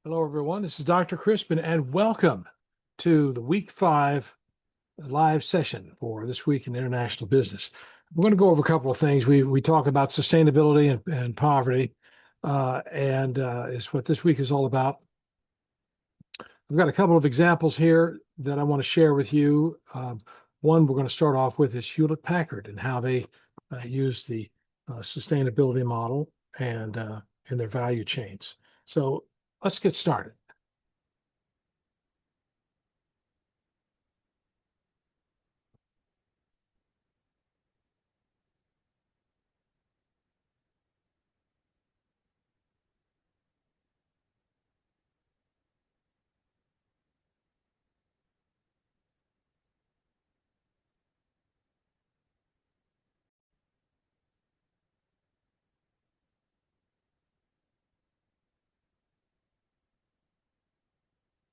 Hello, everyone. This is Dr. Crispin, and welcome to the Week 5 live session for this week in international business. We're going to go over a couple of things. We talk about sustainability and poverty, is what this week is all about. I've got a couple of examples here that I want to share with you. One we're going to start off with is Hewlett-Packard and how they use the sustainability model and in their value chains. So let's get started.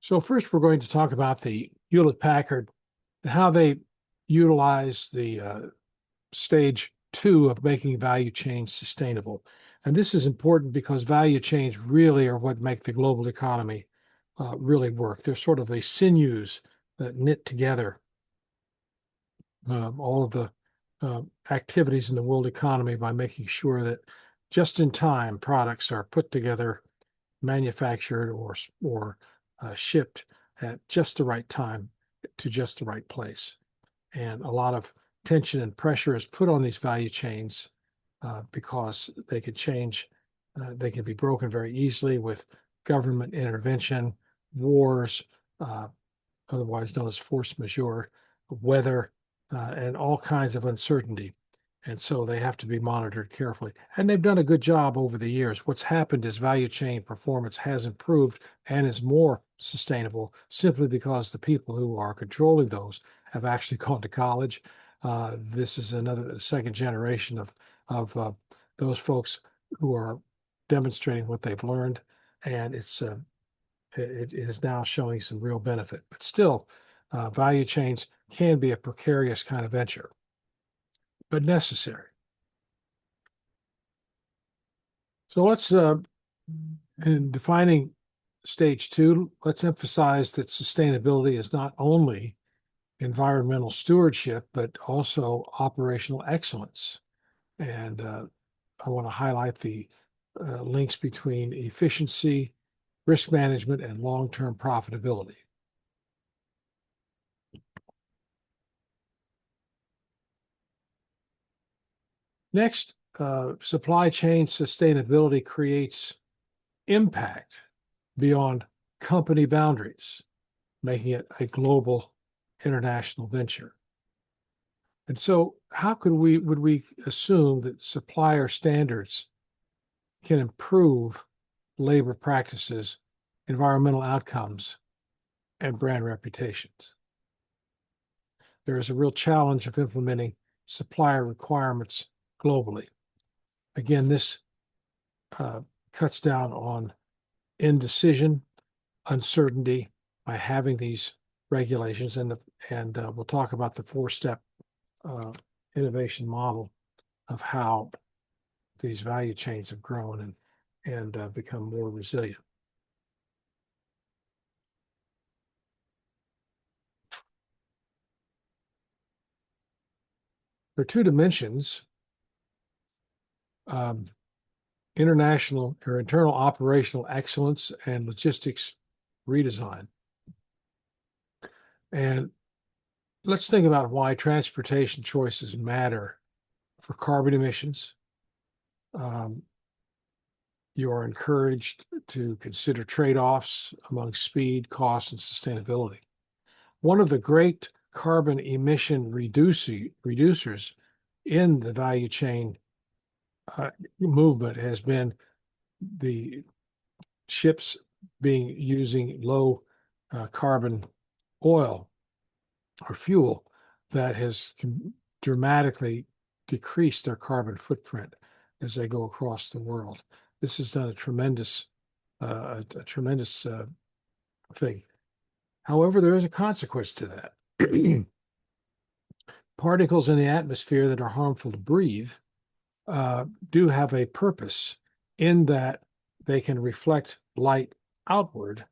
So first, we're going to talk about the Hewlett-Packard and how they utilize the stage 2 of making value chains sustainable. And this is important because value chains really are what make the global economy really work. They're sort of the sinews that knit together all of the activities in the world economy by making sure that just-in-time products are put together, manufactured, or shipped at just the right time to just the right place. And a lot of tension and pressure is put on these value chains because they could change, they can be broken very easily with government intervention, wars, otherwise known as force majeure, weather, and all kinds of uncertainty. And so they have to be monitored carefully. And they've done a good job over the years. What's happened is value chain performance has improved and is more sustainable simply because the people who are controlling those have actually gone to college. This is another second generation of those folks who are demonstrating what they've learned, and it is now showing some real benefit. But still, value chains can be a precarious kind of venture, but necessary. So let's, in defining stage 2, let's emphasize that sustainability is not only environmental stewardship, but also operational excellence. And I want to highlight the links between efficiency, risk management, and long-term profitability. Next, supply chain sustainability creates impact beyond company boundaries, making it a global international venture. And so would we assume that supplier standards can improve labor practices, environmental outcomes, and brand reputations? There is a real challenge of implementing supplier requirements globally. Again, this cuts down on indecision, uncertainty by having these regulations, and we'll talk about the 4-step innovation model of how these value chains have grown and become more resilient. There are 2 dimensions: international or internal operational excellence and logistics redesign. And let's think about why transportation choices matter for carbon emissions. You are encouraged to consider trade-offs among speed, cost, and sustainability. One of the great carbon emission reducers in the value chain movement has been the ships using low carbon oil or fuel that has dramatically decreased their carbon footprint as they go across the world. This has done a tremendous thing. However, there is a consequence to that. Particles in the atmosphere that are harmful to breathe do have a purpose in that they can reflect light outward,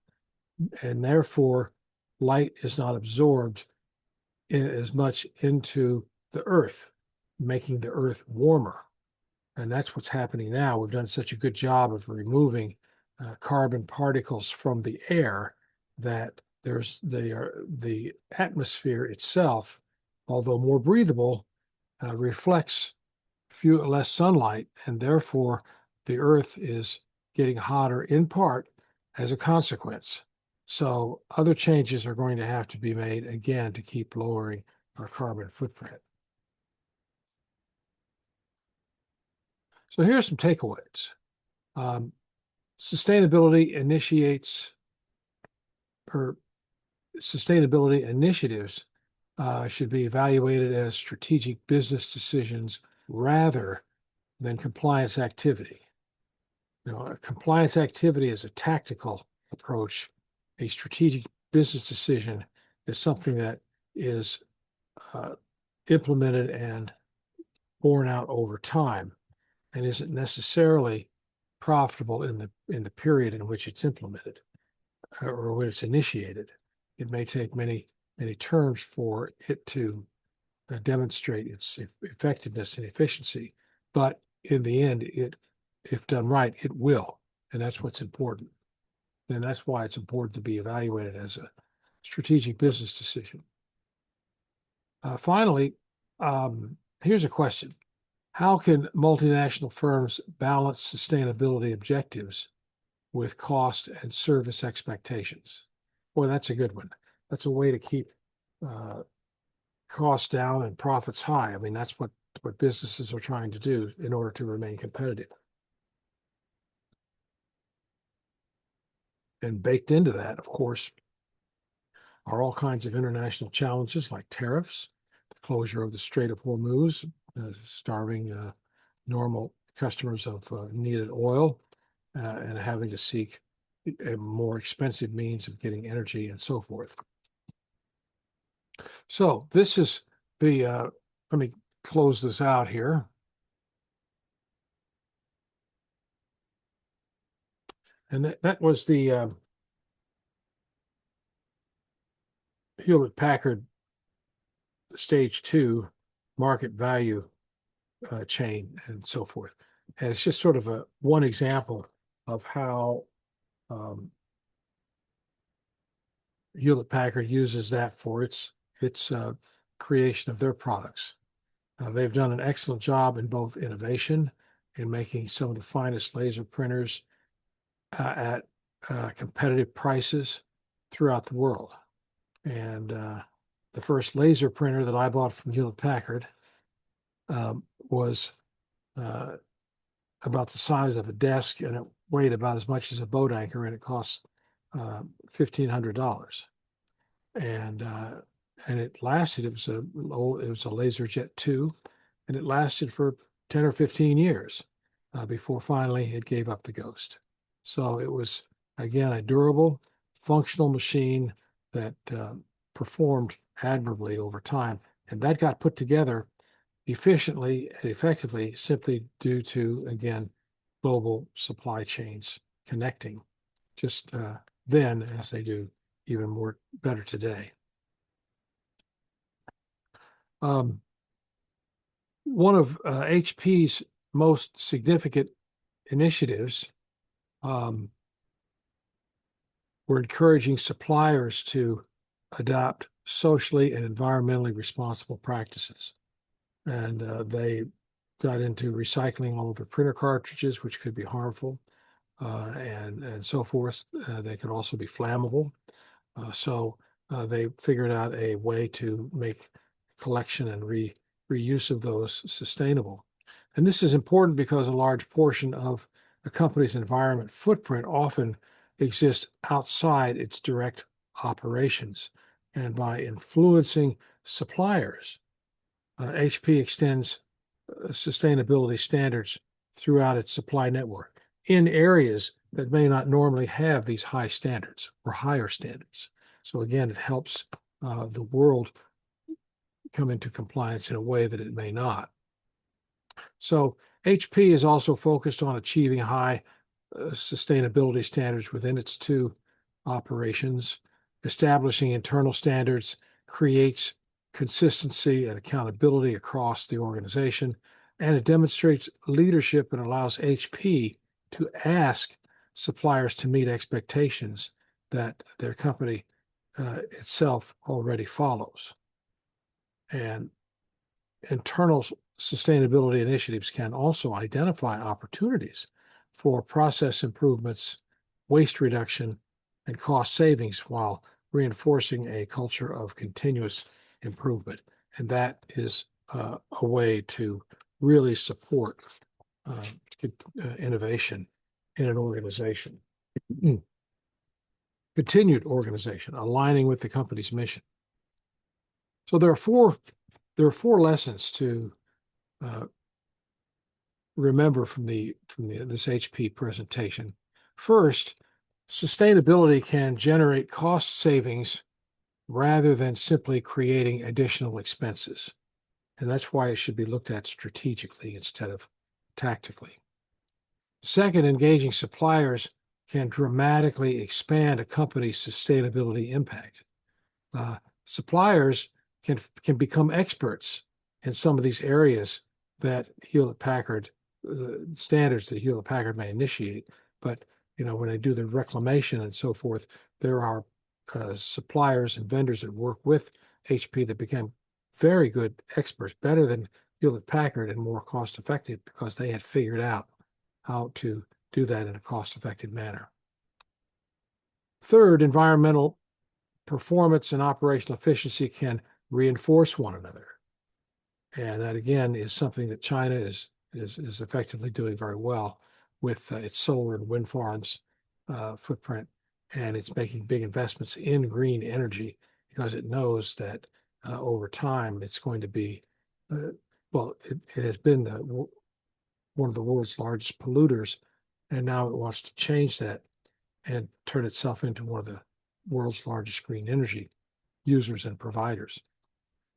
and therefore light is not absorbed as much into the earth, making the earth warmer. And that's what's happening now. We've done such a good job of removing carbon particles from the air that the atmosphere itself, although more breathable, reflects less sunlight, and therefore the earth is getting hotter in part as a consequence. So other changes are going to have to be made again to keep lowering our carbon footprint. So here are some takeaways. Sustainability initiatives should be evaluated as strategic business decisions rather than compliance activity. A compliance activity is a tactical approach. A strategic business decision is something that is implemented and borne out over time and isn't necessarily profitable in the period in which it's implemented or when it's initiated. It may take many terms for it to demonstrate its effectiveness and efficiency, but in the end, if done right, it will, and that's what's important. And that's why it's important to be evaluated as a strategic business decision. Finally, here's a question. How can multinational firms balance sustainability objectives with cost and service expectations? Boy, that's a good one. That's a way to keep costs down and profits high. I mean, that's what businesses are trying to do in order to remain competitive. And baked into that, of course, are all kinds of international challenges like tariffs, the closure of the Strait of Hormuz, starving normal customers of needed oil, and having to seek a more expensive means of getting energy and so forth. So this is let me close this out here. And that was the Hewlett-Packard Stage 2 market value chain and so forth. And it's just sort of one example of how Hewlett-Packard uses that for its creation of their products. They've done an excellent job in both innovation in making some of the finest laser printers at competitive prices throughout the world. And the first laser printer that I bought from Hewlett-Packard was about the size of a desk, and it weighed about as much as a boat anchor, and it cost $1,500. And it lasted. It was a LaserJet 2, and it lasted for 10 or 15 years before finally it gave up the ghost. So it was, again, a durable, functional machine that performed admirably over time. And that got put together efficiently and effectively simply due to, again, global supply chains connecting just then as they do even more better today. One of HP's most significant initiatives were encouraging suppliers to adopt socially and environmentally responsible practices. And they got into recycling all of their printer cartridges, which could be harmful, and so forth. They could also be flammable. So they figured out a way to make collection and reuse of those sustainable. And this is important because a large portion of a company's environment footprint often exists outside its direct operations. And by influencing suppliers, HP extends sustainability standards throughout its supply network in areas that may not normally have these high standards or higher standards. So again, it helps the world come into compliance in a way that it may not. So HP is also focused on achieving high sustainability standards within its two operations. Establishing internal standards creates consistency and accountability across the organization, and it demonstrates leadership and allows HP to ask suppliers to meet expectations that their company itself already follows. And internal sustainability initiatives can also identify opportunities for process improvements, waste reduction, and cost savings while reinforcing a culture of continuous improvement. And that is a way to really support innovation in an organization. Continued organization, aligning with the company's mission. So there are four lessons to remember from this HP presentation. First, sustainability can generate cost savings rather than simply creating additional expenses. And that's why it should be looked at strategically instead of tactically. Second, engaging suppliers can dramatically expand a company's sustainability impact. Suppliers can become experts in some of these areas that Hewlett-Packard, standards that Hewlett-Packard may initiate. But, when they do the reclamation and so forth, there are suppliers and vendors that work with HP that became very good experts, better than Hewlett-Packard and more cost-effective because they had figured out how to do that in a cost-effective manner. Third, environmental performance and operational efficiency can reinforce one another. And that, again, is something that China is effectively doing very well with its solar and wind farms footprint. And it's making big investments in green energy because it knows that over time it's going to be, it has been one of the world's largest polluters, and now it wants to change that and turn itself into one of the world's largest green energy users and providers.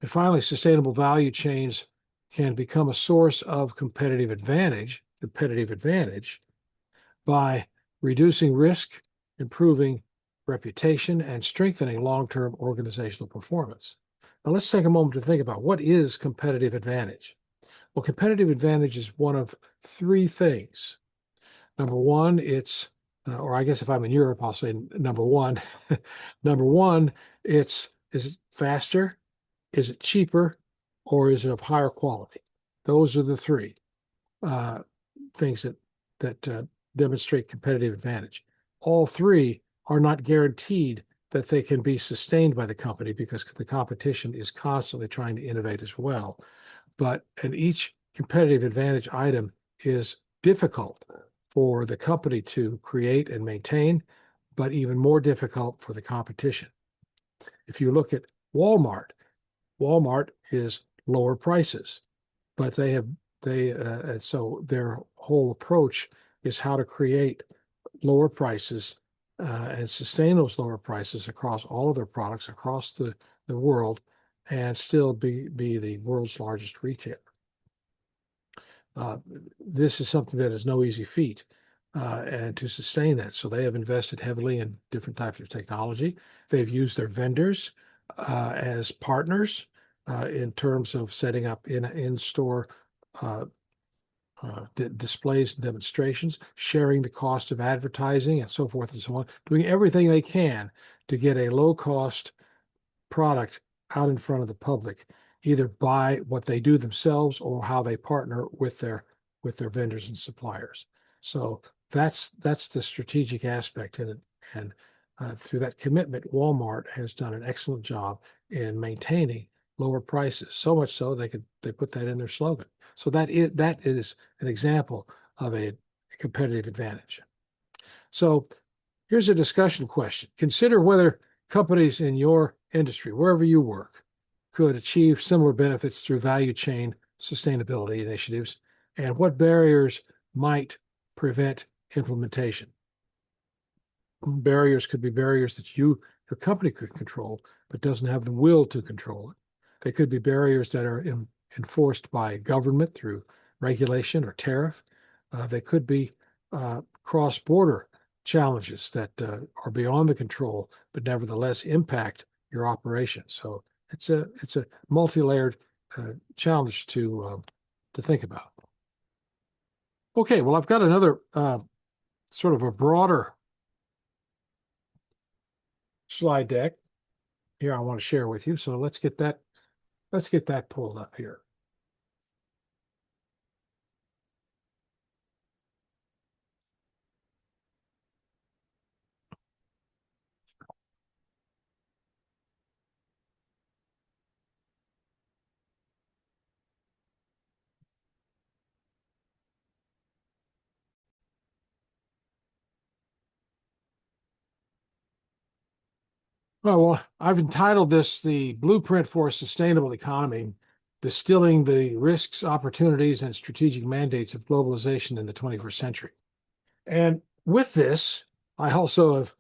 And finally, sustainable value chains can become a source of competitive advantage by reducing risk, improving reputation, and strengthening long-term organizational performance. Now let's take a moment to think about what is competitive advantage. Well, competitive advantage is one of three things. Number one, or I guess if I'm in Europe, I'll say number one. Number one, is it faster? Is it cheaper? Or is it of higher quality? Those are the three things that demonstrate competitive advantage. All three are not guaranteed that they can be sustained by the company because the competition is constantly trying to innovate as well. And each competitive advantage item is difficult for the company to create and maintain, but even more difficult for the competition. If you look at Walmart is lower prices, but so their whole approach is how to create lower prices and sustain those lower prices across all of their products across the world and still be the world's largest retailer. This is something that is no easy feat, and to sustain that. So they have invested heavily in different types of technology. They've used their vendors as partners in terms of setting up in-store displays and demonstrations, sharing the cost of advertising and so forth and so on, doing everything they can to get a low-cost product out in front of the public, either by what they do themselves or how they partner with their vendors and suppliers. So that's the strategic aspect in it. And through that commitment, Walmart has done an excellent job in maintaining lower prices, so much so they put that in their slogan. So that is an example of a competitive advantage. So here's a discussion question. Consider whether companies in your industry, wherever you work, could achieve similar benefits through value chain sustainability initiatives, and what barriers might prevent implementation. Barriers could be barriers that your company could control, but doesn't have the will to control it. They could be barriers that are enforced by government through regulation or tariff. They could be cross-border challenges that are beyond the control, but nevertheless impact your operation. So it's a multi-layered challenge to think about. Okay, well, I've got another sort of a broader slide deck here I want to share with you. So let's get that pulled up here. Well, I've entitled this The Blueprint for a Sustainable Economy, Distilling the Risks, Opportunities, and Strategic Mandates of Globalization in the 21st Century. And with this, I also have,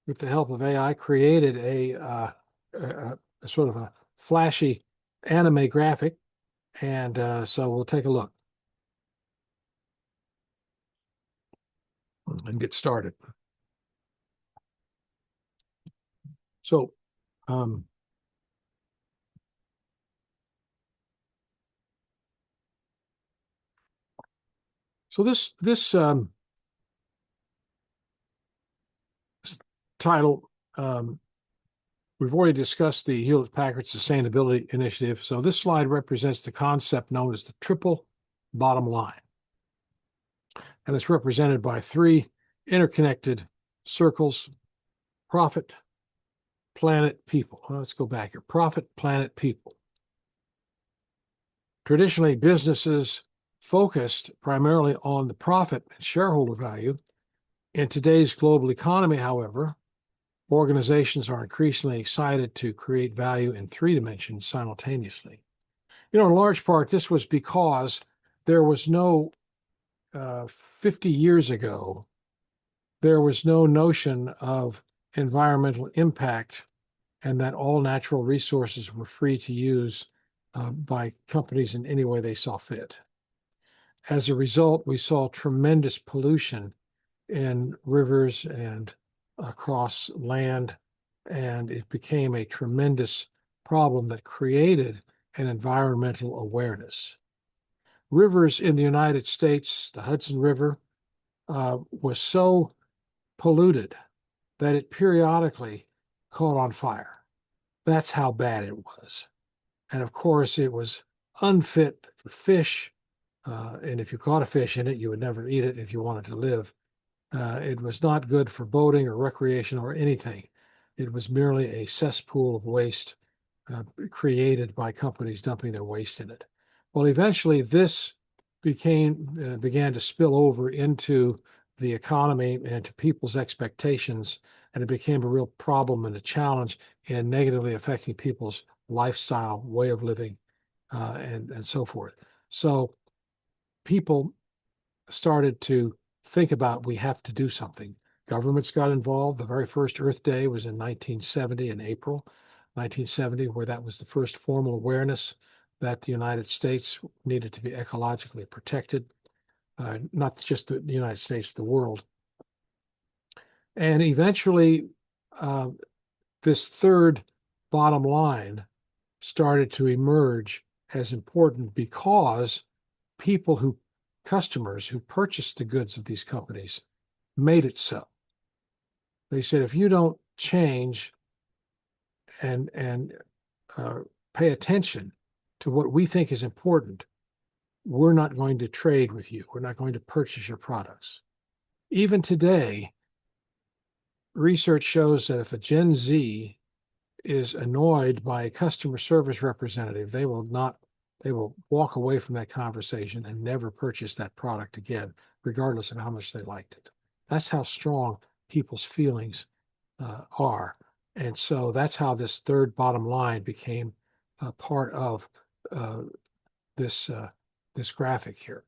with the help of AI, created a sort of a flashy anime graphic. And so we'll take a look and get started. So, this title, we've already discussed the Hewlett-Packard Sustainability Initiative. So this slide represents the concept known as the triple bottom line. And it's represented by three interconnected circles: profit, planet, people. Well, let's go back here. Profit, planet, people. Traditionally, businesses focused primarily on the profit and shareholder value. In today's global economy, however, organizations are increasingly excited to create value in three dimensions simultaneously. In large part, this was because there was no, 50 years ago, there was no notion of environmental impact and that all natural resources were free to use by companies in any way they saw fit. As a result, we saw tremendous pollution in rivers and across land, and it became a tremendous problem that created an environmental awareness. Rivers in the United States, the Hudson River, was so polluted that it periodically caught on fire. That's how bad it was. And of course, it was unfit for fish. And if you caught a fish in it, you would never eat it if you wanted to live. It was not good for boating or recreation or anything. It was merely a cesspool of waste created by companies dumping their waste in it. Well, eventually this began to spill over into the economy and to people's expectations, and it became a real problem and a challenge in negatively affecting people's lifestyle, way of living, and so forth. So people started to think about, we have to do something. Governments got involved. The very first Earth Day was in 1970, in April 1970, where that was the first formal awareness that the United States needed to be ecologically protected, not just the United States, the world. And eventually, this third bottom line started to emerge as important because customers who purchased the goods of these companies made it so. They said, if you don't change and pay attention to what we think is important, we're not going to trade with you. We're not going to purchase your products. Even today, research shows that if a Gen Z is annoyed by a customer service representative, they will walk away from that conversation and never purchase that product again, regardless of how much they liked it. That's how strong people's feelings are. And so that's how this third bottom line became a part of this graphic here.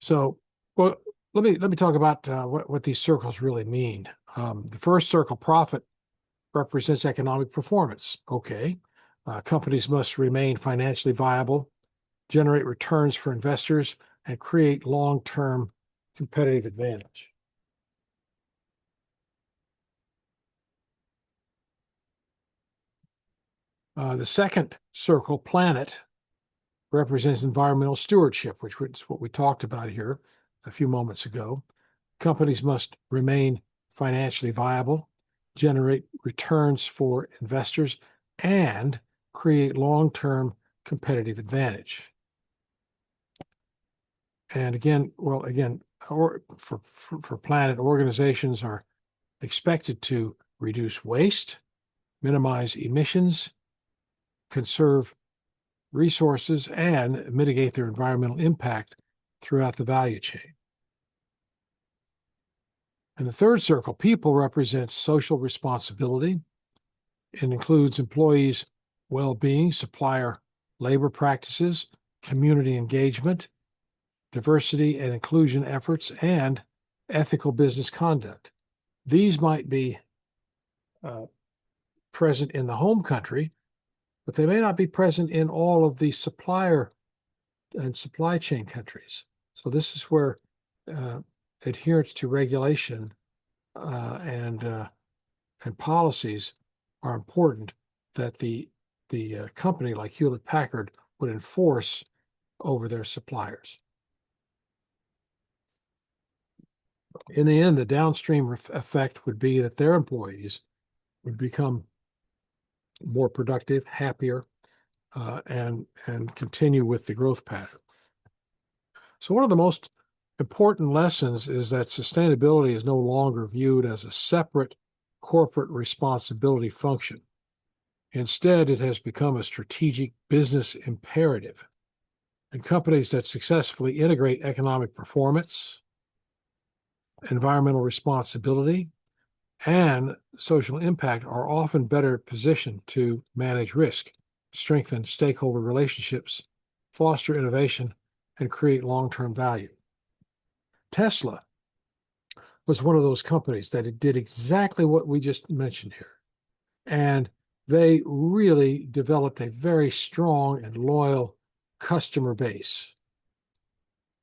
So, well, let me talk about what these circles really mean. The first circle, profit, represents economic performance. Okay. Companies must remain financially viable, generate returns for investors, and create long-term competitive advantage. The second circle, planet, represents environmental stewardship, which is what we talked about here a few moments ago. Companies must remain financially viable, generate returns for investors, and create long-term competitive advantage. And again, for planet, organizations are expected to reduce waste, minimize emissions, conserve resources, and mitigate their environmental impact throughout the value chain. And the third circle, people, represents social responsibility. It includes employees' well-being, supplier labor practices, community engagement, diversity and inclusion efforts, and ethical business conduct. These might be present in the home country, but they may not be present in all of the supplier and supply chain countries. So this is where adherence to regulation and policies are important that the company like Hewlett-Packard would enforce over their suppliers. In the end, the downstream effect would be that their employees would become more productive, happier, and continue with the growth pattern. So one of the most important lessons is that sustainability is no longer viewed as a separate corporate responsibility function. Instead, it has become a strategic business imperative. And companies that successfully integrate economic performance, environmental responsibility, and social impact are often better positioned to manage risk, strengthen stakeholder relationships, foster innovation, and create long-term value. Tesla was one of those companies that did exactly what we just mentioned here. And they really developed a very strong and loyal customer base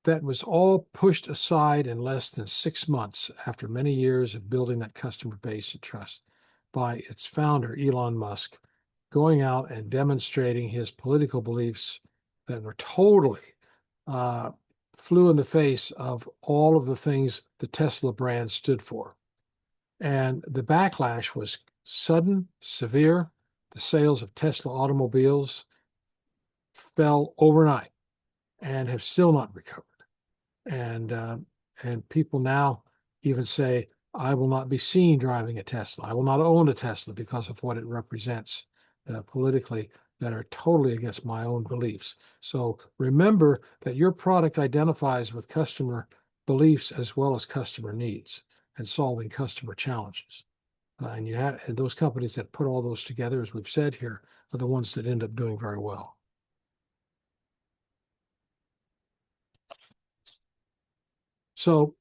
that was all pushed aside in less than 6 months after many years of building that customer base and trust by its founder, Elon Musk, going out and demonstrating his political beliefs that were totally flew in the face of all of the things the Tesla brand stood for. And the backlash was sudden, severe. The sales of Tesla automobiles fell overnight and have still not recovered. And people now even say, I will not be seen driving a Tesla. I will not own a Tesla because of what it represents politically, that are totally against my own beliefs. So remember that your product identifies with customer beliefs as well as customer needs and solving customer challenges. And those companies that put all those together, as we've said here, are the ones that end up doing very well. So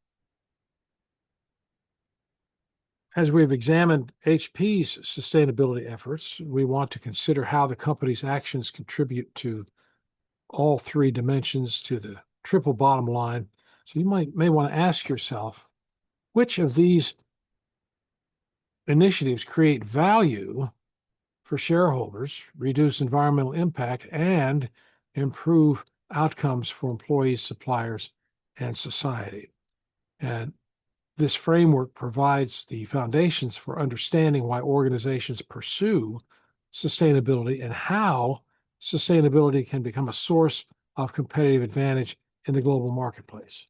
as we've examined HP's sustainability efforts, we want to consider how the company's actions contribute to all three dimensions, to the triple bottom line. So you may want to ask yourself, which of these initiatives create value for shareholders, reduce environmental impact, and improve outcomes for employees, suppliers, and society? And this framework provides the foundations for understanding why organizations pursue sustainability and how sustainability can become a source of competitive advantage in the global marketplace.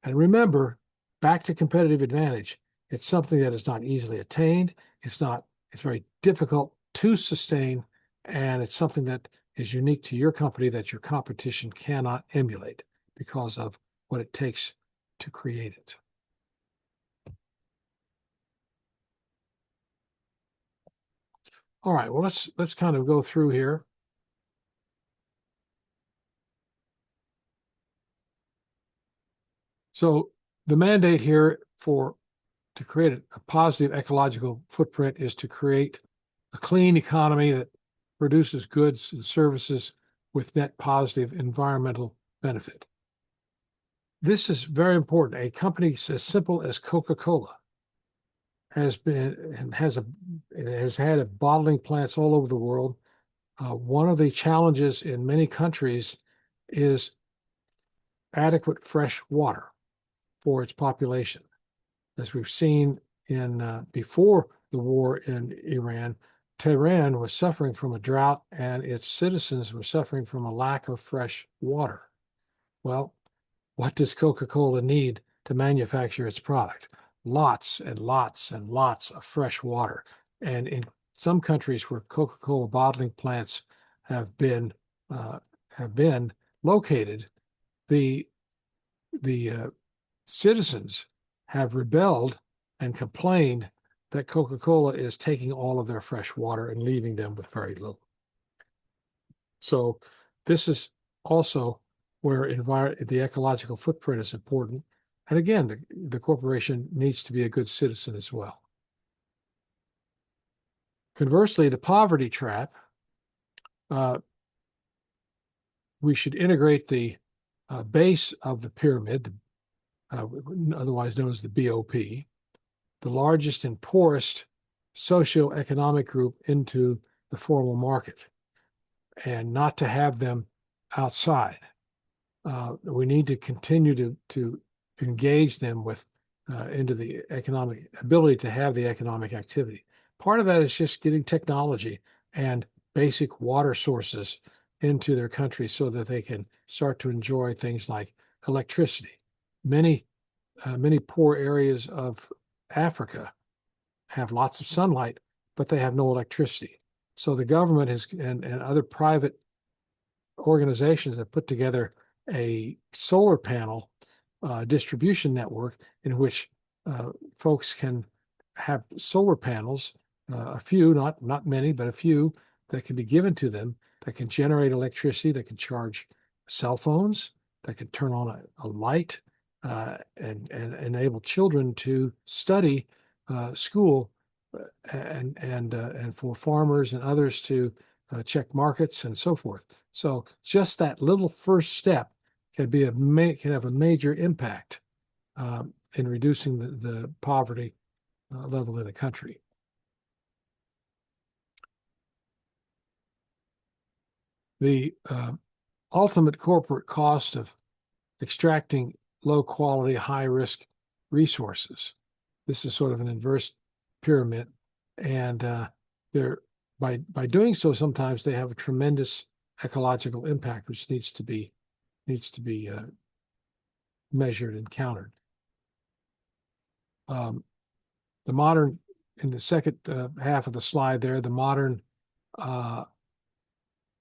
And remember, back to competitive advantage, it's something that is not easily attained. It's very difficult to sustain, and it's something that is unique to your company that your competition cannot emulate because of what it takes to create it. All right, well, let's kind of go through here. So the mandate here for to create a positive ecological footprint is to create a clean economy that produces goods and services with net positive environmental benefit. This is very important. A company as simple as Coca-Cola has had bottling plants all over the world. One of the challenges in many countries is adequate fresh water for its population. As we've seen in before the war in Iran, Tehran was suffering from a drought and its citizens were suffering from a lack of fresh water. Well, what does Coca-Cola need to manufacture its product? Lots and lots and lots of fresh water. And in some countries where Coca-Cola bottling plants have been located, the citizens have rebelled and complained that Coca-Cola is taking all of their fresh water and leaving them with very little. So this is also where the ecological footprint is important. And again, the corporation needs to be a good citizen as well. Conversely, the poverty trap, we should integrate the base of the pyramid, otherwise known as the BOP, the largest and poorest socioeconomic group, into the formal market, and not to have them outside. We need to continue to engage them into the economic ability to have the economic activity. Part of that is just getting technology and basic water sources into their country so that they can start to enjoy things like electricity. Many poor areas of Africa have lots of sunlight, but they have no electricity. So the government and other private organizations have put together a solar panel distribution network in which folks can have solar panels, a few, not many, but a few that can be given to them that can generate electricity, that can charge cell phones, that can turn on a light, and enable children to study school, and for farmers and others to check markets and so forth. So just that little first step can have a major impact in reducing the poverty level in a country. The ultimate corporate cost of extracting low-quality, high-risk resources. This is sort of an inverse pyramid, and by doing so, sometimes they have a tremendous ecological impact, which needs to be measured and countered. In the second half of the slide there, the modern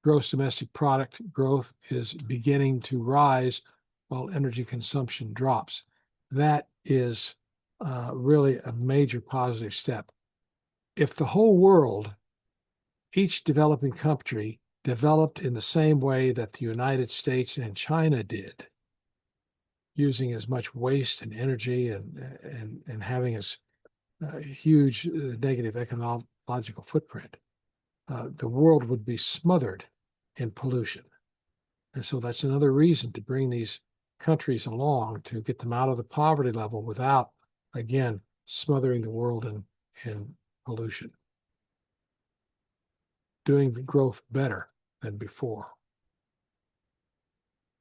gross domestic product growth is beginning to rise while energy consumption drops. That is really a major positive step. If the whole world, each developing country, developed in the same way that the United States and China did, using as much waste and energy and having as huge negative ecological footprint, the world would be smothered in pollution. And so that's another reason to bring these countries along, to get them out of the poverty level without, again, smothering the world in pollution, doing the growth better than before.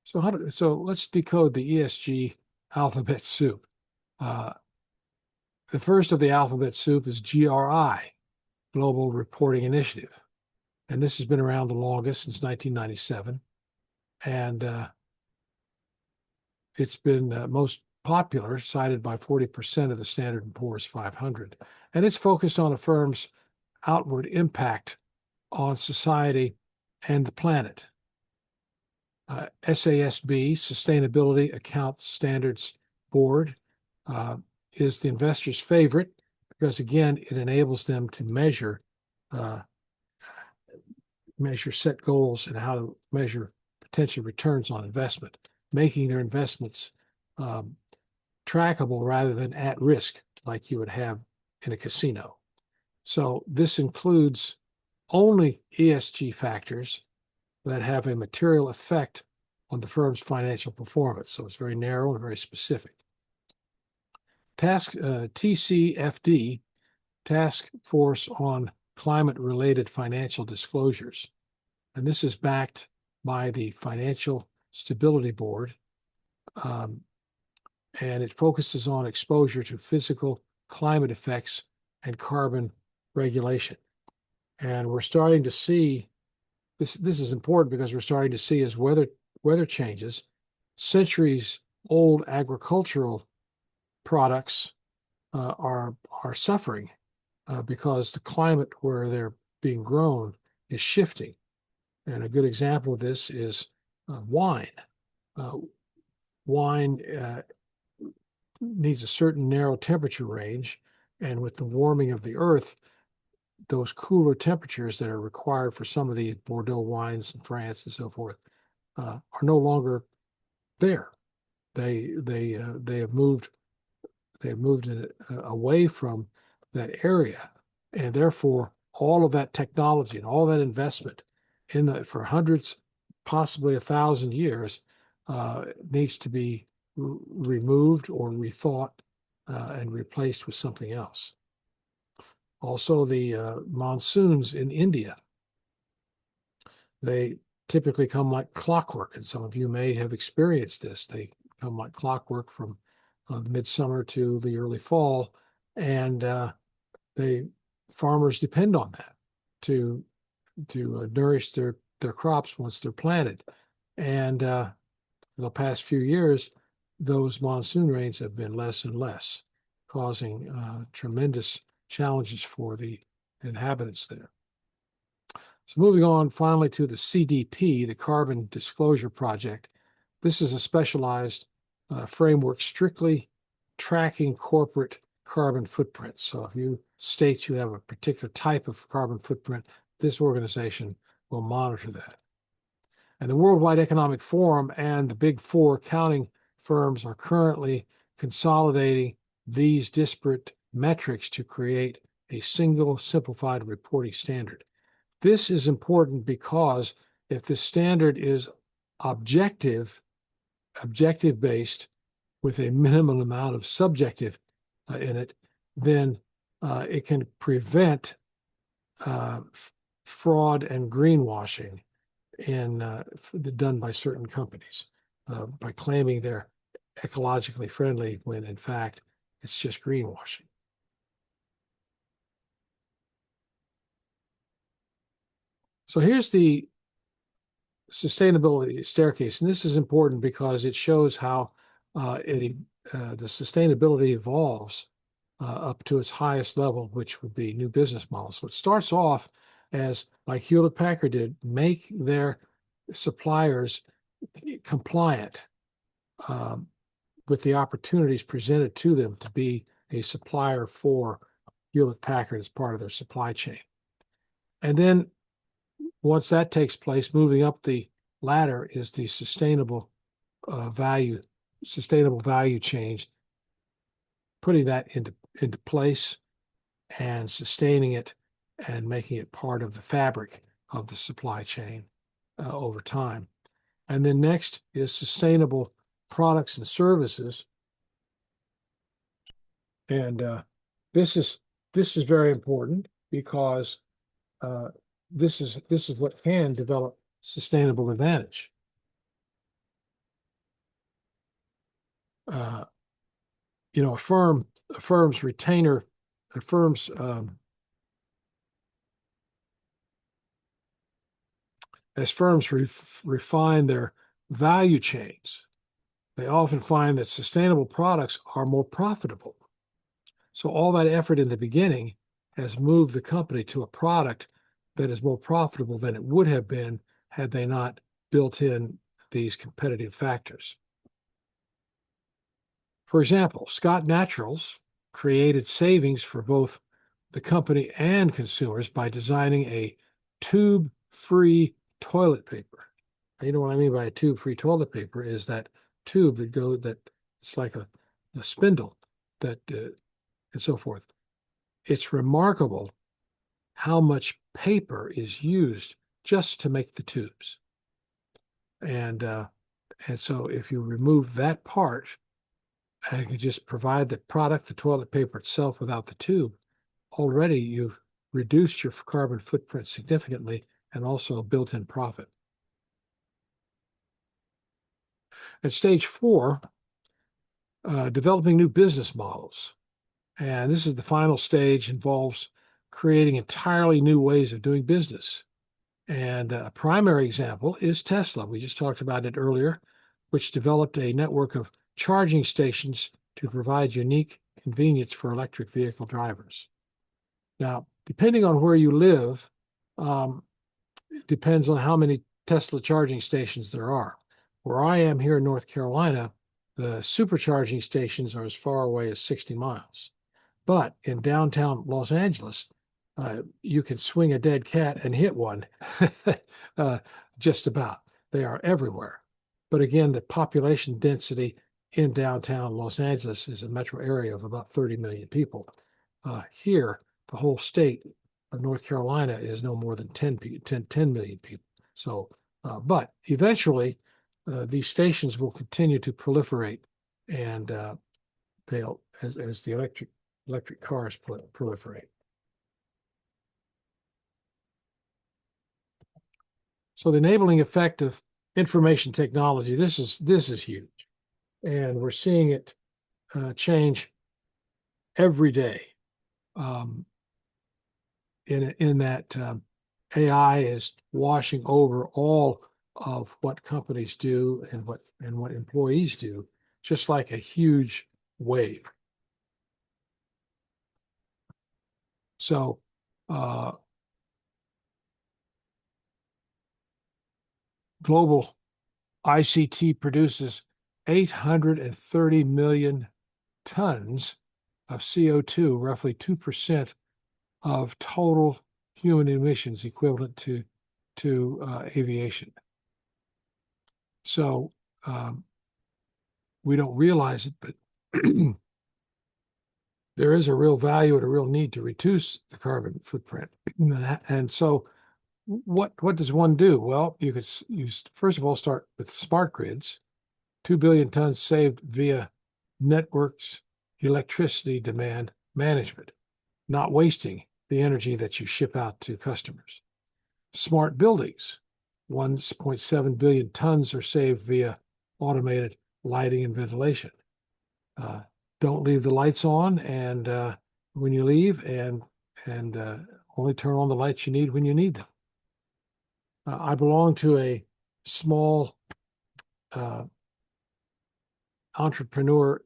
So let's decode the ESG alphabet soup. The first of the alphabet soup is GRI, Global Reporting Initiative. And this has been around the longest, since 1997. And it's been most popular, cited by 40% of the Standard & Poor's 500. And it's focused on a firm's outward impact on society and the planet. SASB, Sustainability Account Standards Board, is the investor's favorite because, again, it enables them to measure set goals and how to measure potential returns on investment, making their investments trackable rather than at risk like you would have in a casino. So this includes only ESG factors that have a material effect on the firm's financial performance. So it's very narrow and very specific. TCFD, Task Force on Climate-Related Financial Disclosures. And this is backed by the Financial Stability Board. And it focuses on exposure to physical climate effects and carbon regulation. And we're starting to see, this is important because we're starting to see as weather changes, centuries-old agricultural products are suffering because the climate where they're being grown is shifting. And a good example of this is wine. Wine needs a certain narrow temperature range, and with the warming of the earth, those cooler temperatures that are required for some of these Bordeaux wines in France and so forth are no longer there. They have moved away from that area, and therefore all of that technology and all that investment for hundreds, possibly 1,000 years, needs to be removed or rethought and replaced with something else. Also, the monsoons in India, they typically come like clockwork, and some of you may have experienced this. They come like clockwork from the midsummer to the early fall, and farmers depend on that to nourish their crops once they're planted. And the past few years, those monsoon rains have been less and less, causing tremendous challenges for the inhabitants there. So moving on finally to the CDP, the Carbon Disclosure Project. This is a specialized framework strictly tracking corporate carbon footprints. So if you state you have a particular type of carbon footprint, this organization will monitor that. And the Worldwide Economic Forum and the Big Four accounting firms are currently consolidating these disparate metrics to create a single simplified reporting standard. This is important because if the standard is objective-based with a minimum amount of subjective in it, then it can prevent fraud and greenwashing done by certain companies by claiming they're ecologically friendly when in fact it's just greenwashing. So here's the sustainability staircase, and this is important because it shows how the sustainability evolves up to its highest level, which would be new business models. So it starts off as, like Hewlett-Packard did, make their suppliers compliant with the opportunities presented to them to be a supplier for Hewlett-Packard as part of their supply chain. And then once that takes place, moving up the ladder is the sustainable value chain, putting that into place and sustaining it and making it part of the fabric of the supply chain over time. And then next is sustainable products and services. And this is very important because this is what can develop sustainable advantage. You know, a firm's retainer, a firm's as firms refine their value chains, they often find that sustainable products are more profitable. So all that effort in the beginning has moved the company to a product that is more profitable than it would have been had they not built in these competitive factors. For example, Scott Naturals created savings for both the company and consumers by designing a tube-free toilet paper. You know what I mean by a tube-free toilet paper is that tube that it's like a spindle that and so forth. It's remarkable how much paper is used just to make the tubes. And so if you remove that part and you can just provide the product, the toilet paper itself, without the tube, already you've reduced your carbon footprint significantly and also built-in profit. At stage 4, developing new business models. And this is the final stage, involves creating entirely new ways of doing business. And a primary example is Tesla. We just talked about it earlier, which developed a network of charging stations to provide unique convenience for electric vehicle drivers. Now, depending on where you live, it depends on how many Tesla charging stations there are. Where I am here in North Carolina, the supercharging stations are as far away as 60 miles. But in downtown Los Angeles, you can swing a dead cat and hit one, just about. They are everywhere. But again, the population density in downtown Los Angeles is a metro area of about 30 million people. Here, the whole state of North Carolina is no more than 10 million people. So, but eventually, these stations will continue to proliferate, and they'll, as the electric cars proliferate. So the enabling effect of information technology, this is huge, and we're seeing it change every day. In that AI is washing over all of what companies do and what employees do, just like a huge wave. So global ICT produces 830 million tons of CO2, roughly 2% of total human emissions, equivalent to aviation. So we don't realize it, but there is a real value and a real need to reduce the carbon footprint. And so what does one do? Well, you could first of all start with smart grids. 2 billion tons saved via networks electricity demand management, not wasting the energy that you ship out to customers. Smart buildings, 1.7 billion tons are saved via automated lighting and ventilation. Don't leave the lights on and when you leave, and only turn on the lights you need when you need them. I belong to a small entrepreneur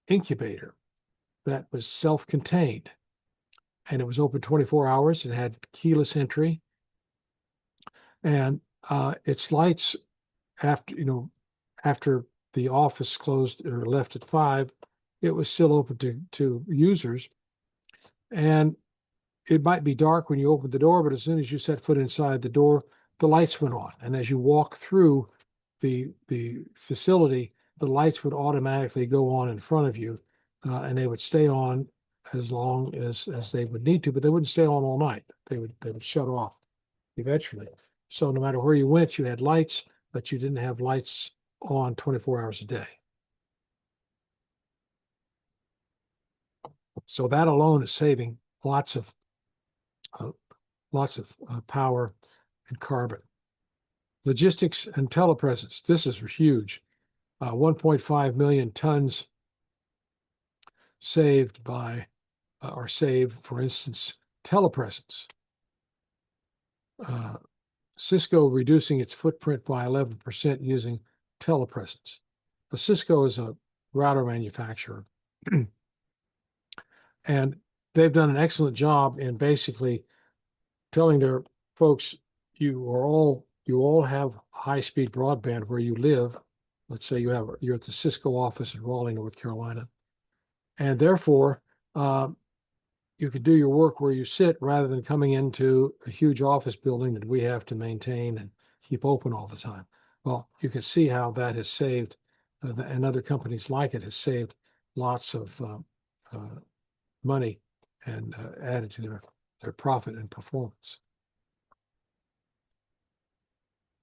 incubator that was self-contained, and it was open 24 hours. It had keyless entry, and its lights, after the office closed or left at 5, it was still open to users. And it might be dark when you open the door, but as soon as you set foot inside the door, the lights went on. And as you walk through the facility, the lights would automatically go on in front of you, and they would stay on as long as they would need to, but they wouldn't stay on all night. They would shut off eventually. So no matter where you went, you had lights, but you didn't have lights on 24 hours a day. So that alone is saving lots of power and carbon. Logistics and telepresence. This is huge. 1.5 million tons saved by, for instance, telepresence. Cisco reducing its footprint by 11% using telepresence. Cisco is a router manufacturer, and they've done an excellent job in basically telling their folks, you all have high-speed broadband where you live. Let's say you're at the Cisco office in Raleigh, North Carolina, and therefore you could do your work where you sit rather than coming into a huge office building that we have to maintain and keep open all the time. Well, you can see how that has saved, and other companies like it has saved lots of money and added to their profit and performance.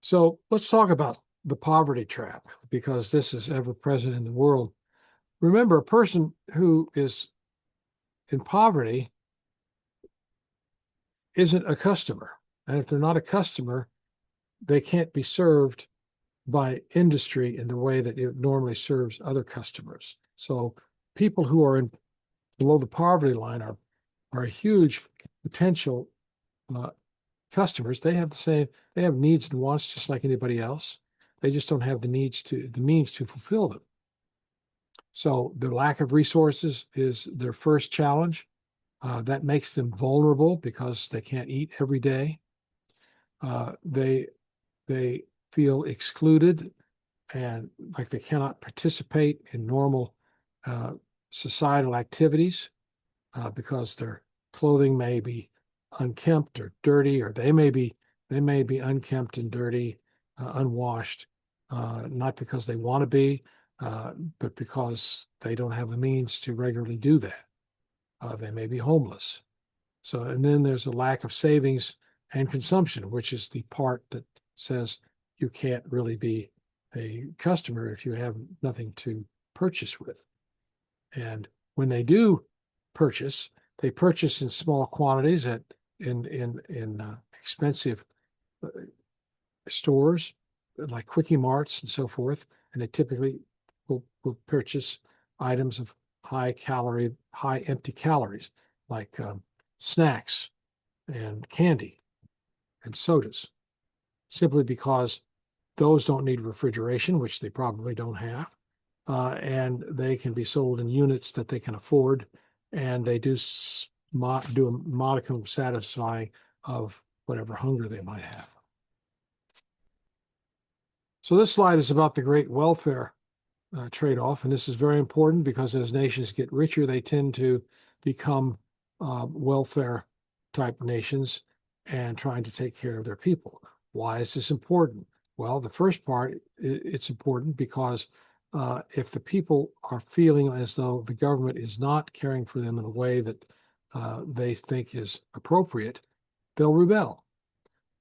So let's talk about the poverty trap, because this is ever present in the world. Remember, a person who is in poverty isn't a customer. And if they're not a customer, they can't be served by industry in the way that it normally serves other customers. So people who are below the poverty line are a huge potential customers. They have they have needs and wants just like anybody else. They just don't have the means to fulfill them. So the lack of resources is their first challenge. That makes them vulnerable because they can't eat every day. They feel excluded and like they cannot participate in normal societal activities because their clothing may be unkempt or dirty, or they may be unkempt and dirty, unwashed, not because they want to be, but because they don't have the means to regularly do that. They may be homeless. So, and then there's a lack of savings and consumption, which is the part that says you can't really be a customer if you have nothing to purchase with. And when they do purchase, they purchase in small quantities in expensive stores like Quickie Marts and so forth, and they typically will purchase items of high empty calories, like snacks and candy and sodas, simply because those don't need refrigeration, which they probably don't have, and they can be sold in units that they can afford, and they do a modicum satisfying of whatever hunger they might have. So this slide is about the great welfare trade-off, and this is very important because as nations get richer, they tend to become welfare-type nations and trying to take care of their people. Why is this important? Well, the first part, it's important because if the people are feeling as though the government is not caring for them in a way that they think is appropriate, they'll rebel.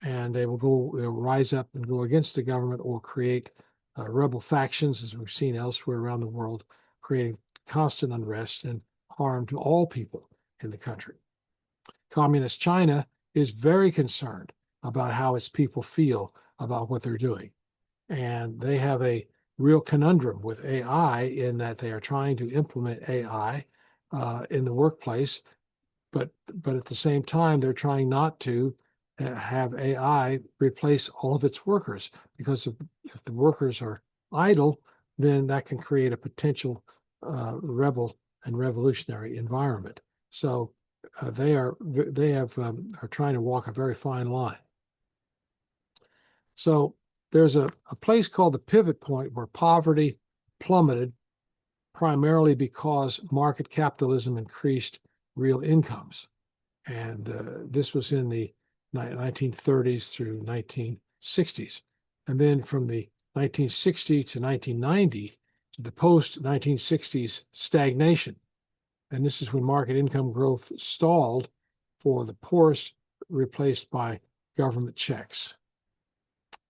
And they'll rise up and go against the government or create rebel factions, as we've seen elsewhere around the world, creating constant unrest and harm to all people in the country. Communist China is very concerned about how its people feel about what they're doing. And they have a real conundrum with AI in that they are trying to implement AI in the workplace, but at the same time, they're trying not to have AI replace all of its workers, because if the workers are idle, then that can create a potential rebel and revolutionary environment. So they are trying to walk a very fine line. So there's a place called the pivot point where poverty plummeted primarily because market capitalism increased real incomes. And this was in the 1930s through 1960s. And then from the 1960 to 1990, to the post-1960s stagnation. And this is when market income growth stalled for the poorest, replaced by government checks.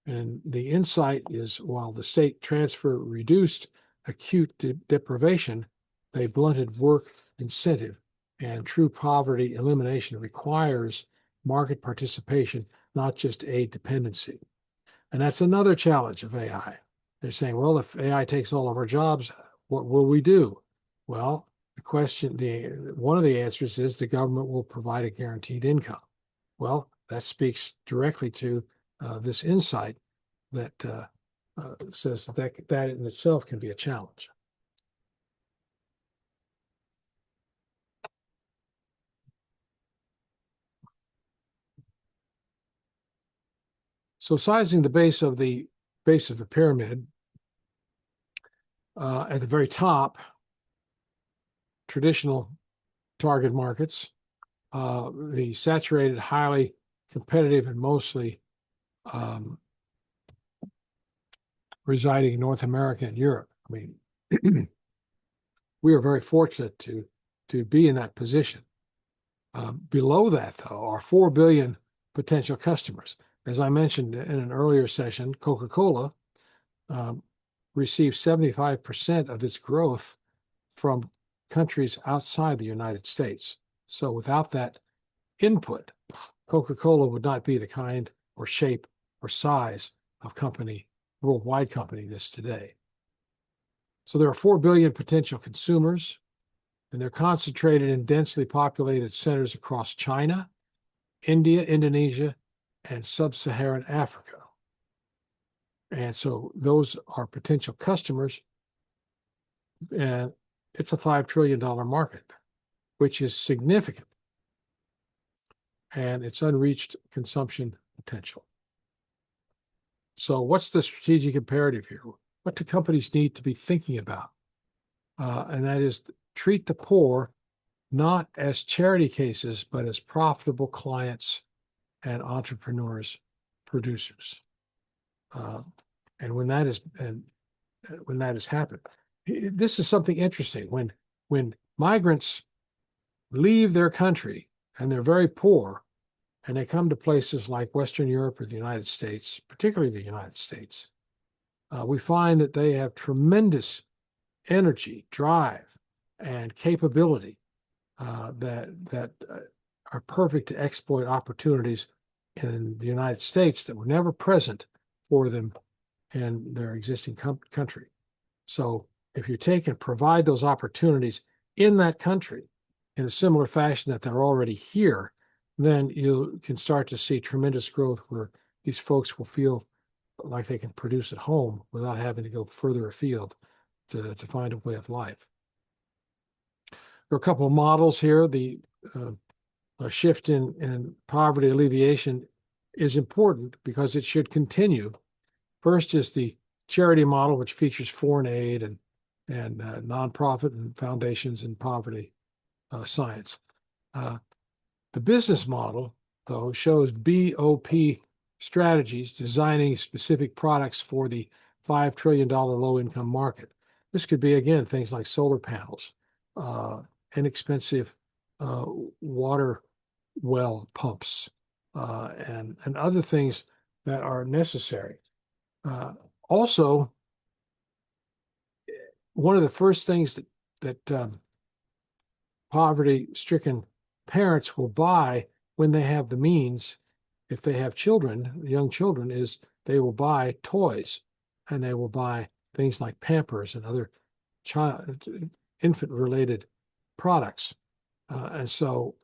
And the insight is, while the state transfer reduced acute deprivation, they blunted work incentive, and true poverty elimination requires market participation, not just aid dependency. And that's another challenge of AI. They're saying, well, if AI takes all of our jobs, what will we do? Well, one of the answers is the government will provide a guaranteed income. Well, that speaks directly to this insight that says that in itself can be a challenge. So sizing the base of the pyramid, at the very top, traditional target markets, the saturated, highly competitive, and mostly residing in North America and Europe. I mean, we are very fortunate to to be in that position. Below that, though, are 4 billion potential customers. As I mentioned in an earlier session, Coca-Cola receives 75% of its growth from countries outside the United States. So without that input, Coca-Cola would not be the kind or shape or size of company, worldwide company it is today. So there are 4 billion potential consumers, and they're concentrated in densely populated centers across China, India, Indonesia, and sub-Saharan Africa. And so those are potential customers, and it's a $5 trillion market, which is significant, and it's unreached consumption potential. So what's the strategic imperative here? What do companies need to be thinking about? And that is treat the poor not as charity cases, but as profitable clients and entrepreneurs, producers. And when that has happened, this is something interesting. When migrants leave their country and they're very poor, and they come to places like Western Europe or the United States, particularly the United States, we find that they have tremendous energy, drive, and capability that are perfect to exploit opportunities in the United States that were never present for them in their existing country. So if you take and provide those opportunities in that country in a similar fashion that they're already here, then you can start to see tremendous growth where these folks will feel like they can produce at home without having to go further afield to find a way of life. There are a couple of models here. The shift in poverty alleviation is important because it should continue. First is the charity model, which features foreign aid and nonprofit and foundations in poverty science. The business model, though, shows BOP strategies designing specific products for the $5 trillion low-income market. This could be, again, things like solar panels, inexpensive water well pumps, and other things that are necessary. Also, one of the first things that poverty-stricken parents will buy when they have the means, if they have children, young children, is they will buy toys, and they will buy things like Pampers and other infant-related products. And so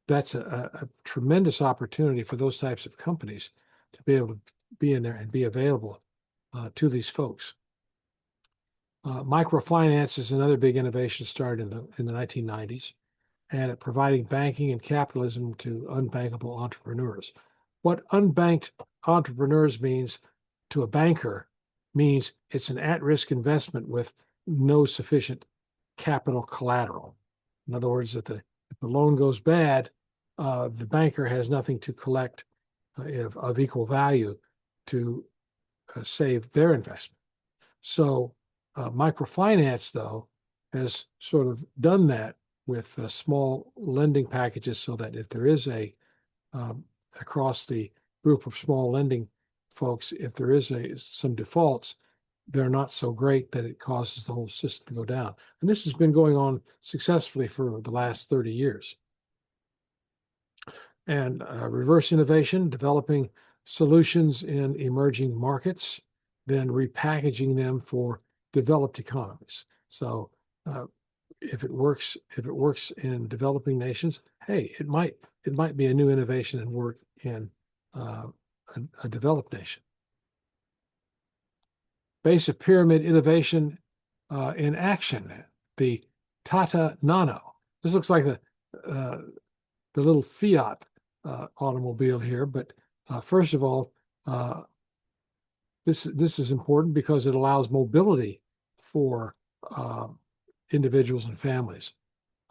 that's a tremendous opportunity for those types of companies to be able to be in there and be available to these folks. Microfinance is another big innovation started in the 1990s, and at providing banking and capitalism to unbankable entrepreneurs. What unbanked entrepreneurs means to a banker means it's an at-risk investment with no sufficient capital collateral. In other words, if the loan goes bad, the banker has nothing to collect of equal value to save their investment. So microfinance, though, has sort of done that with small lending packages so that if there is across the group of small lending folks, if there is some defaults, they're not so great that it causes the whole system to go down. And this has been going on successfully for the last 30 years. And reverse innovation, developing solutions in emerging markets, then repackaging them for developed economies. So if it works in developing nations, hey, it might be a new innovation and work in a developed nation. Base of pyramid innovation in action, the Tata Nano. This looks like the little Fiat automobile here, but first of all, this is important because it allows mobility for individuals and families.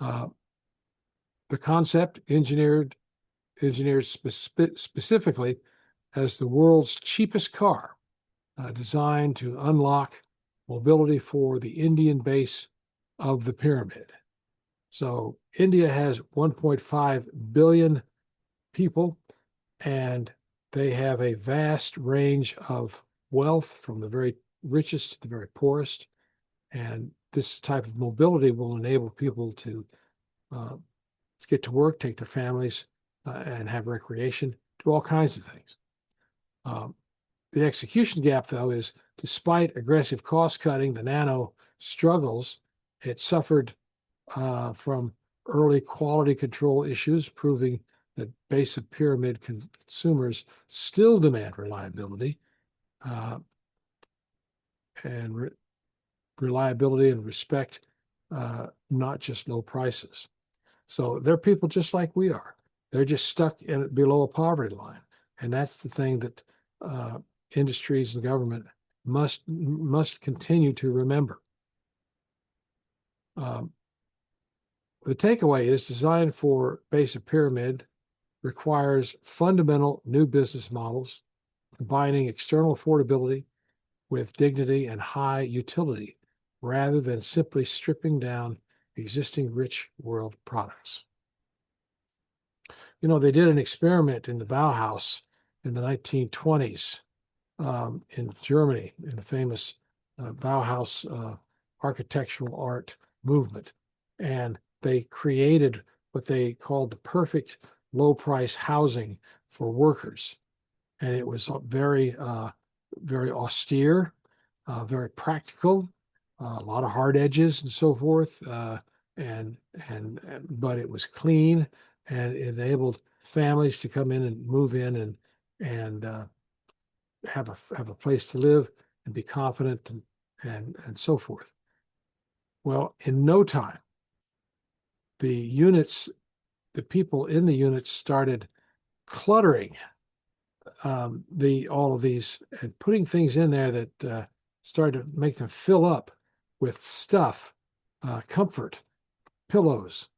The concept engineered specifically as the world's cheapest car, designed to unlock mobility for the Indian base of the pyramid. So India has 1.5 billion people, and they have a vast range of wealth from the very richest to the very poorest. And this type of mobility will enable people to get to work, take their families, and have recreation, do all kinds of things. The execution gap, though, is despite aggressive cost cutting, the Nano struggles. It suffered from early quality control issues, proving that base of pyramid consumers still demand reliability and reliability and respect, not just low prices. So they're people just like we are. They're just stuck below a poverty line. And that's the thing that industries and government must continue to remember. The takeaway is design for base of pyramid requires fundamental new business models, combining external affordability with dignity and high utility, rather than simply stripping down existing rich world products. You know, they did an experiment in the Bauhaus in the 1920s in Germany, in the famous Bauhaus architectural art movement. And they created what they called the perfect low-price housing for workers. And it was very, very austere, very practical, a lot of hard edges and so forth, but it was clean, and it enabled families to come in and move in and have a place to live and be confident and so forth. Well, in no time, the people in the units started cluttering all of these and putting things in there that started to make them fill up with stuff, comfort, pillows,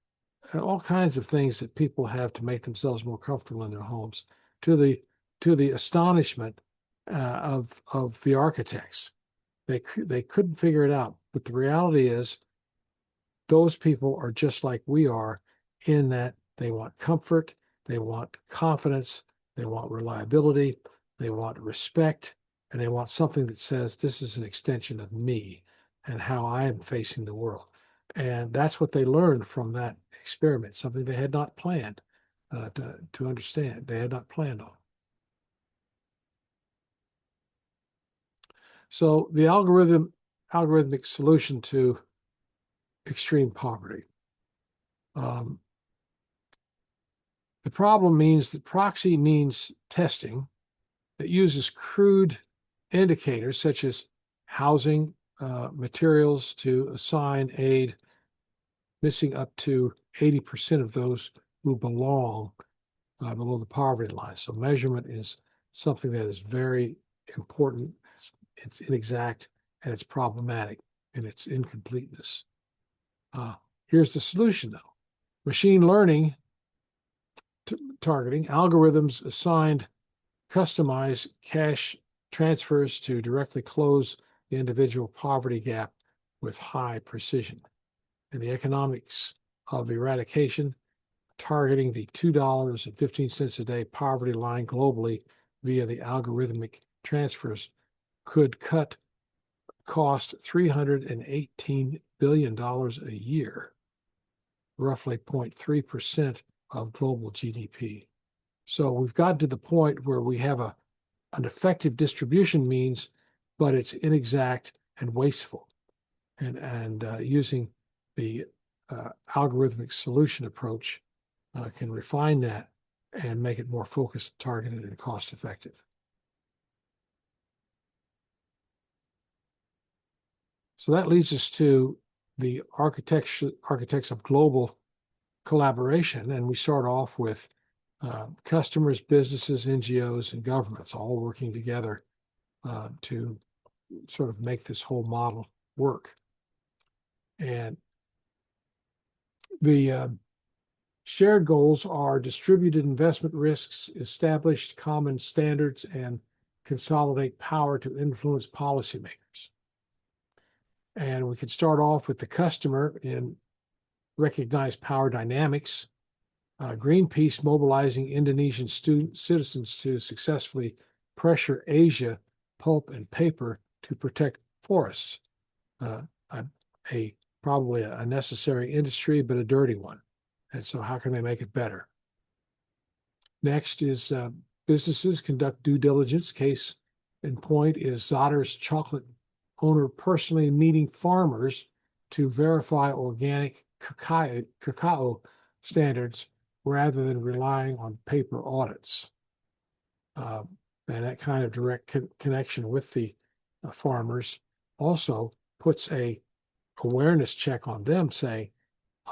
all kinds of things that people have to make themselves more comfortable in their homes, to the astonishment of the architects. They couldn't figure it out. But the reality is, those people are just like we are, in that they want comfort, they want confidence, they want reliability, they want respect, and they want something that says this is an extension of me and how I am facing the world. And that's what they learned from that experiment, something they had not planned to understand. They had not planned on. So the algorithmic solution to extreme poverty. The problem means that proxy means testing that uses crude indicators such as housing materials to assign aid, missing up to 80% of those who belong below the poverty line. So measurement is something that is very important. It's inexact, and it's problematic in its incompleteness. Here's the solution, though. Machine learning targeting algorithms assigned customized cash transfers to directly close the individual poverty gap with high precision. And the economics of eradication, targeting the $2.15 a day poverty line globally via the algorithmic transfers, could cost $318 billion a year, roughly 0.3% of global GDP. So we've gotten to the point where we have an effective distribution means, but it's inexact and wasteful. And using the algorithmic solution approach can refine that and make it more focused, targeted, and cost effective. So that leads us to the architects of global collaboration. And we start off with customers, businesses, NGOs, and governments all working together to sort of make this whole model work. And the shared goals are distributed investment risks, established common standards, and consolidate power to influence policymakers. And we could start off with the customer in recognize power dynamics. Greenpeace mobilizing Indonesian citizens to successfully pressure Asia pulp and paper to protect forests. Probably a necessary industry, but a dirty one. And so how can they make it better? Next is businesses conduct due diligence. Case in point is Zotter's chocolate owner personally meeting farmers to verify organic cacao standards rather than relying on paper audits. And that kind of direct connection with the farmers also puts a awareness check on them, saying,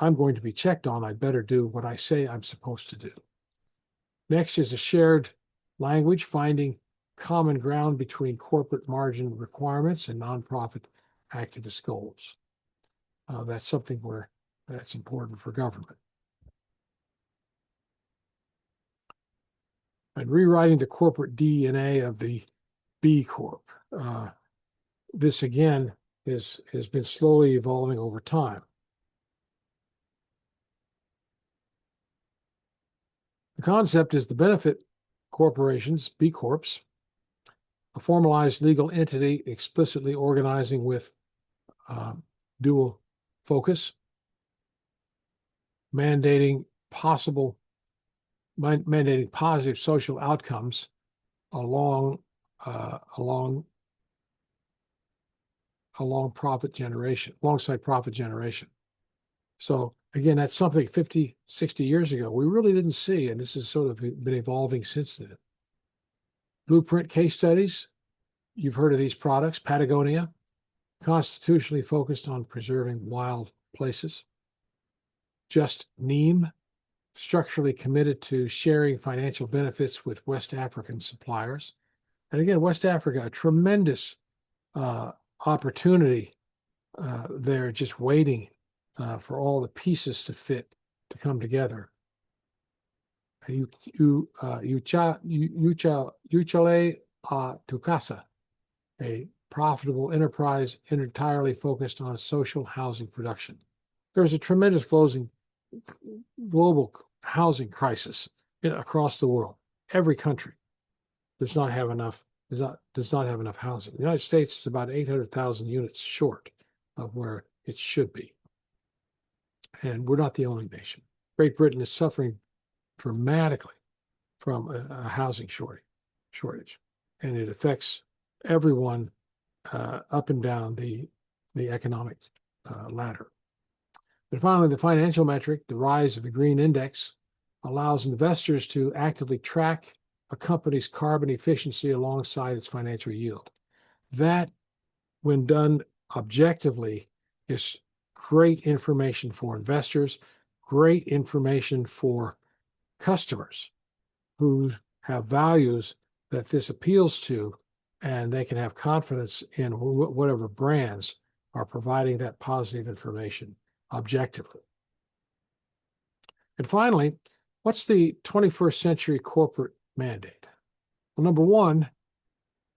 I'm going to be checked on, I better do what I say I'm supposed to do. Next is a shared language, finding common ground between corporate margin requirements and nonprofit activist goals. That's something that's important for government. And rewriting the corporate DNA of the B Corp. This again has been slowly evolving over time. The concept is to benefit corporations, B Corps, a formalized legal entity explicitly organizing with dual focus, mandating positive social outcomes along alongside profit generation. So again, that's something 50, 60 years ago we really didn't see, and this has sort of been evolving since then. Blueprint case studies, you've heard of these products. Patagonia, constitutionally focused on preserving wild places. Just Neem, structurally committed to sharing financial benefits with West African suppliers. And again, West Africa, a tremendous opportunity there, just waiting for all the pieces to come together. Uchale Tukasa, a profitable enterprise entirely focused on social housing production. There's a tremendous global housing crisis across the world. Every country does not have enough housing. The United States is about 800,000 units short of where it should be. And we're not the only nation. Great Britain is suffering dramatically from a housing shortage, and it affects everyone up and down the economic ladder. And finally, the financial metric, the rise of the green index, allows investors to actively track a company's carbon efficiency alongside its financial yield. That, when done objectively, is great information for investors, great information for customers who have values that this appeals to, and they can have confidence in whatever brands are providing that positive information objectively. And finally, what's the 21st century corporate mandate? Well, number one,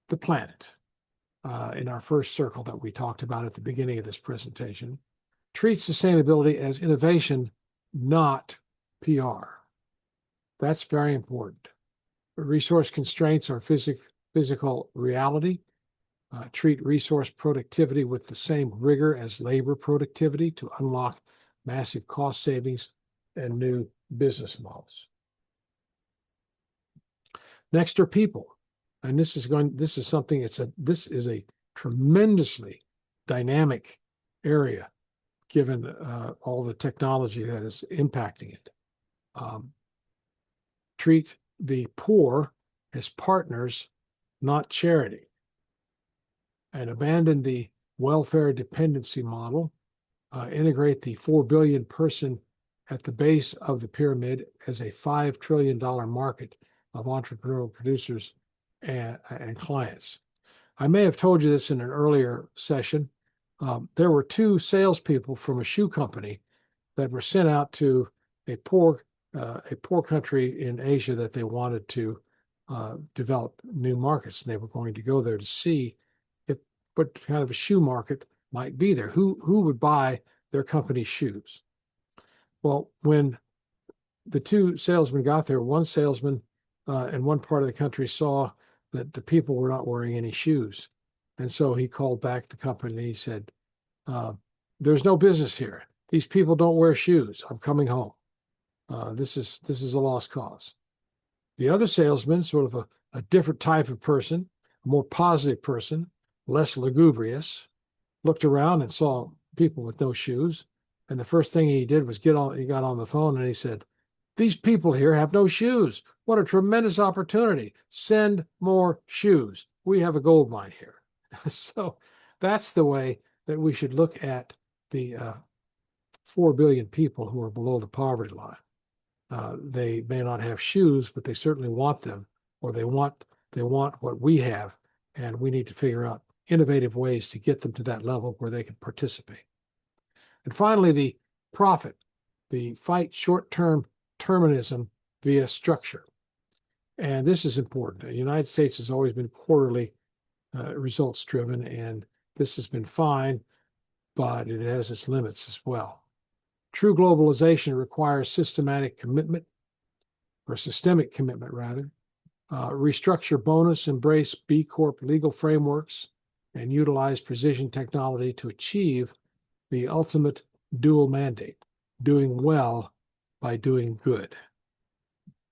the planet. In our first circle that we talked about at the beginning of this presentation, treats sustainability as innovation, not PR. That's very important. Resource constraints are physical reality. Treat resource productivity with the same rigor as labor productivity to unlock massive cost savings and new business models. Next are people. And this is a tremendously dynamic area given all the technology that is impacting it. Treat the poor as partners, not charity, and abandon the welfare dependency model. Integrate the 4 billion person at the base of the pyramid as a $5 trillion market of entrepreneurial producers and clients. I may have told you this in an earlier session. There were 2 salespeople from a shoe company that were sent out to a poor country in Asia that they wanted to develop new markets. And they were going to go there to see what kind of a shoe market might be there. Who would buy their company's shoes? Well, when the two salesmen got there, one salesman in one part of the country saw that the people were not wearing any shoes. And so he called back the company and he said, there's no business here. These people don't wear shoes. I'm coming home. This is a lost cause. The other salesman, sort of a different type of person, a more positive person, less lugubrious, looked around and saw people with no shoes. And the first thing he did was he got on the phone and he said, these people here have no shoes. What a tremendous opportunity. Send more shoes. We have a gold mine here. So that's the way that we should look at the 4 billion people who are below the poverty line. They may not have shoes, but they certainly want them, or they want what we have, and we need to figure out innovative ways to get them to that level where they can participate. And finally, the profit, the fight short-term determinism via structure. And this is important. The United States has always been quarterly results driven, and this has been fine, but it has its limits as well. True globalization requires systematic commitment, or systemic commitment rather. Restructure bonus, embrace B Corp legal frameworks, and utilize precision technology to achieve the ultimate dual mandate, doing well by doing good.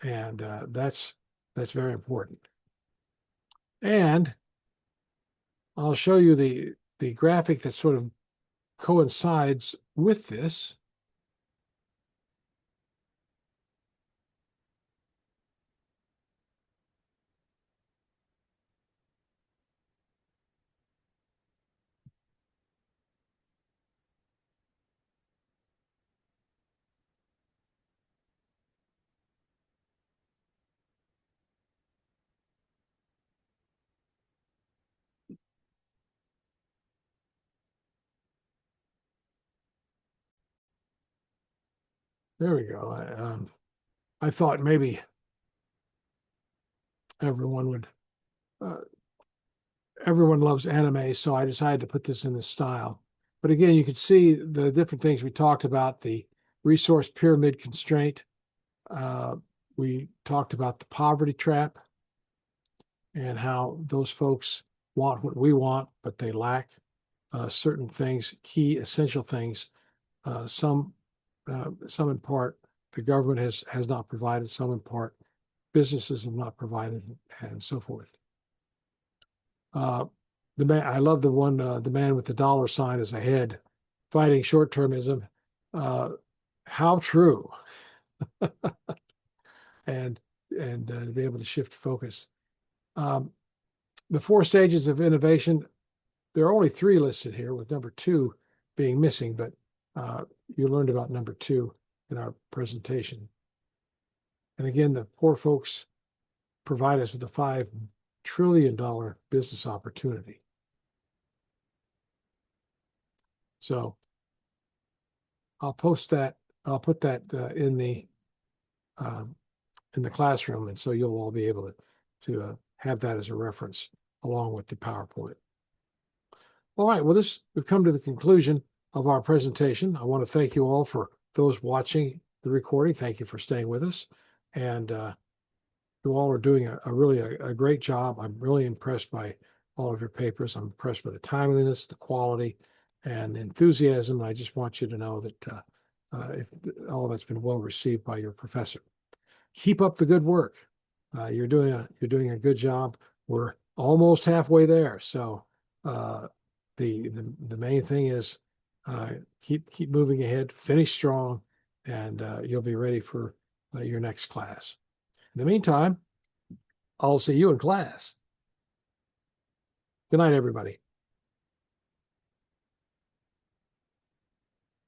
And that's very important. And I'll show you the graphic that sort of coincides with this. There we go. I thought maybe everyone loves anime, so I decided to put this in this style. But again, you can see the different things we talked about, the resource pyramid constraint. We talked about the poverty trap and how those folks want what we want, but they lack certain things, key essential things. Some in part the government has not provided, some in part businesses have not provided, and so forth. I love the one, the man with the dollar sign as a head, fighting short-termism. How true. and to be able to shift focus. The 4 stages of innovation, there are only 3 listed here, with number 2 being missing, but you learned about number 2 in our presentation. And again, the poor folks provide us with a $5 trillion business opportunity. So I'll post that. I'll put that in the classroom, and so you'll all be able to have that as a reference along with the PowerPoint. All right. Well, we've come to the conclusion of our presentation. I want to thank you all, for those watching the recording. Thank you for staying with us, and you all are doing a really great job. I'm really impressed by all of your papers. I'm impressed by the timeliness, the quality, and the enthusiasm. I just want you to know that all that's been well received by your professor. Keep up the good work. You're doing a good job. We're almost halfway there. So the main thing is keep moving ahead, finish strong, and you'll be ready for your next class. In the meantime, I'll see you in class. Good night, everybody.